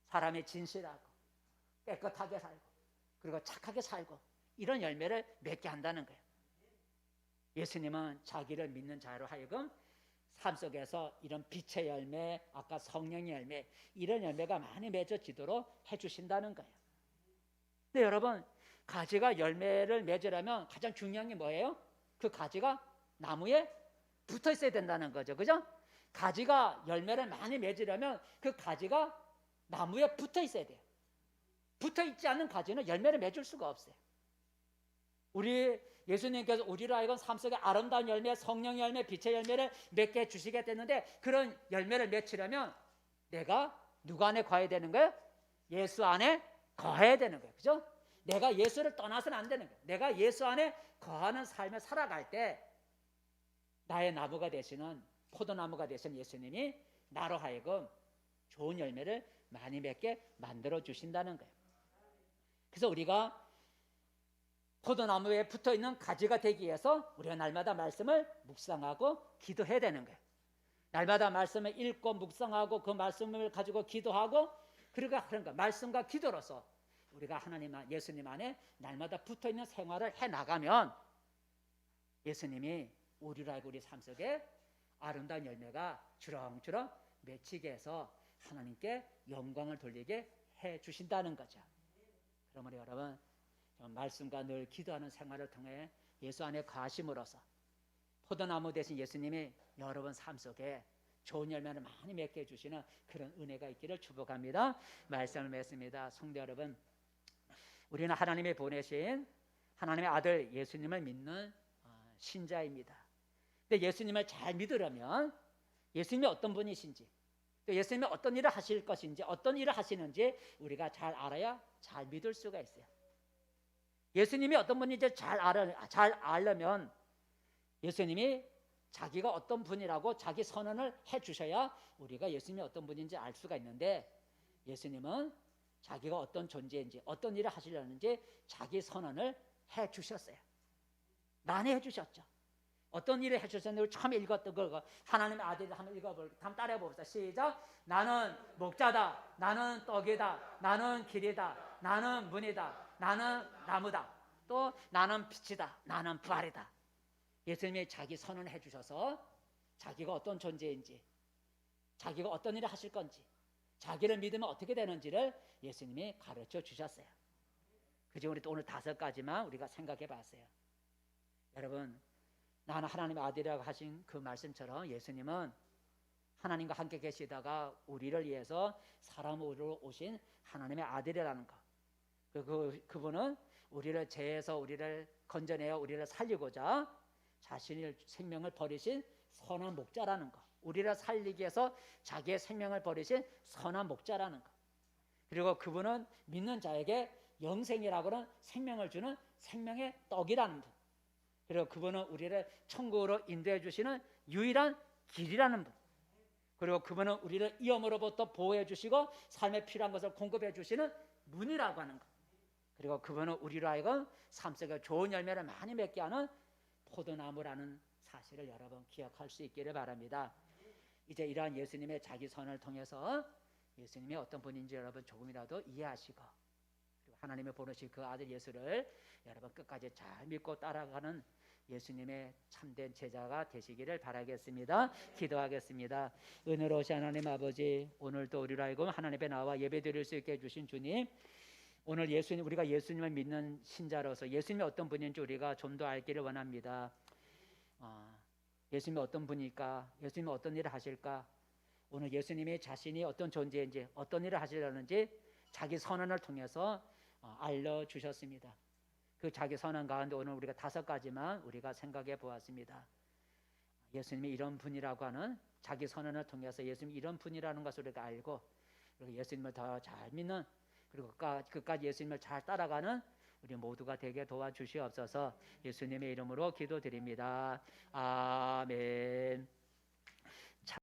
사람이 진실하고 깨끗하게 살고 그리고 착하게 살고 이런 열매를 맺게 한다는 거예요. 예수님은 자기를 믿는 자로 하여금 삶 속에서 이런 빛의 열매, 아까 성령의 열매, 이런 열매가 많이 맺어지도록 해주신다는 거예요. 근데 여러분, 가지가 열매를 맺으려면 가장 중요한 게 뭐예요? 그 가지가 나무에 붙어 있어야 된다는 거죠. 그죠? 가지가 열매를 많이 맺으려면 그 가지가 나무에 붙어 있어야 돼요. 붙어 있지 않는 가지는 열매를 맺을 수가 없어요. 우리 예수님께서 우리로 하여금 삶 속에 아름다운 열매, 성령 열매, 빛의 열매를 맺게 해주시겠다는데, 그런 열매를 맺으려면 내가 누구 안에 거해야 되는 거예요? 예수 안에 거해야 되는 거예요. 그죠? 내가 예수를 떠나서는 안 되는 거예요. 내가 예수 안에 거하는 삶을 살아갈 때 나의 나무가 되시는, 포도나무가 되신 예수님이 나로 하여금 좋은 열매를 많이 맺게 만들어 주신다는 거예요. 그래서 우리가 포도나무에 붙어있는 가지가 되기 위해서 우리가 날마다 말씀을 묵상하고 기도해야 되는 거예요. 날마다 말씀을 읽고 묵상하고 그 말씀을 가지고 기도하고, 그러니까 하는 거, 말씀과 기도로서 우리가 하나님, 예수님 안에 날마다 붙어있는 생활을 해나가면 예수님이 우리로 하여금 우리 삶 속에 아름다운 열매가 주렁주렁 맺히게 해서 하나님께 영광을 돌리게 해주신다는 거죠. 그러므로 여러분, 말씀과 늘 기도하는 생활을 통해 예수 안에 거하심으로써 포도나무 대신 예수님이 여러분 삶 속에 좋은 열매를 많이 맺게 해주시는 그런 은혜가 있기를 축복합니다. 말씀을 맺습니다. 성도 여러분, 우리는 하나님이 보내신 하나님의 아들 예수님을 믿는 신자입니다. 근데 예수님을 잘 믿으려면 예수님이 어떤 분이신지, 또 예수님이 어떤 일을 하실 것인지, 어떤 일을 하시는지 우리가 잘 알아야 잘 믿을 수가 있어요. 예수님이 어떤 분인지 잘 알려면 예수님이 자기가 어떤 분이라고 자기 선언을 해주셔야 우리가 예수님이 어떤 분인지 알 수가 있는데, 예수님은 자기가 어떤 존재인지, 어떤 일을 하시려는지 자기 선언을 해주셨어요. 많이 해주셨죠. 어떤 일을 해주셨는지 처음에 읽었던 거, 하나님의 아들을 한번 읽어볼게요. 한번 따라해 봅시다. 시작. 나는 목자다. 나는 떡이다. 나는 길이다. 나는 문이다. 나는 나무다. 또 나는 빛이다. 나는 부활이다. 예수님이 자기 선언을 해주셔서 자기가 어떤 존재인지, 자기가 어떤 일을 하실 건지, 자기를 믿으면 어떻게 되는지를 예수님이 가르쳐 주셨어요. 그중 우리 또 오늘 5가지만 우리가 생각해 봤어요. 여러분, 나는 하나님의 아들이라고 하신 그 말씀처럼 예수님은 하나님과 함께 계시다가 우리를 위해서 사람으로 오신 하나님의 아들이라는 것. 그분은 우리를 죄에서 우리를 건져내어 우리를 살리고자 자신의 생명을 버리신 선한 목자라는 것. 우리를 살리기 위해서 자기의 생명을 버리신 선한 목자라는 것. 그리고 그분은 믿는 자에게 영생이라고 하는 생명을 주는 생명의 떡이라는 분. 그리고 그분은 우리를 천국으로 인도해 주시는 유일한 길이라는 분. 그리고 그분은 우리를 위험으로부터 보호해 주시고 삶에 필요한 것을 공급해 주시는 문이라고 하는 것. 그리고 그분은 우리로 하여금 삶 속에 좋은 열매를 많이 맺게 하는 포도나무라는 사실을 여러분 기억할 수 있기를 바랍니다. 이제 이러한 예수님의 자기 선을 통해서 예수님이 어떤 분인지 여러분 조금이라도 이해하시고, 그리고 하나님의 보내신 그 아들 예수를 여러분 끝까지 잘 믿고 따라가는 예수님의 참된 제자가 되시기를 바라겠습니다. 기도하겠습니다. 은혜로우신 하나님 아버지, 오늘도 우리로 하여금 하나님 앞에 나와 예배드릴 수 있게 해주신 주님, 오늘 우리가 예수님을 믿는 신자로서 예수님이 어떤 분인지 우리가 좀 더 알기를 원합니다. 예수님이 어떤 분일까? 예수님이 어떤 일을 하실까? 오늘 예수님이 자신이 어떤 존재인지, 어떤 일을 하시려는지 자기 선언을 통해서 알려주셨습니다. 그 자기 선언 가운데 오늘 우리가 5가지만 우리가 생각해 보았습니다. 예수님이 이런 분이라고 하는 자기 선언을 통해서 예수님이 이런 분이라는 것을 우리가 알고, 그리고 예수님을 더 잘 믿는, 그리고 그까지 예수님을 잘 따라가는 우리 모두가 되게 도와주시옵소서. 예수님의 이름으로 기도드립니다. 아멘.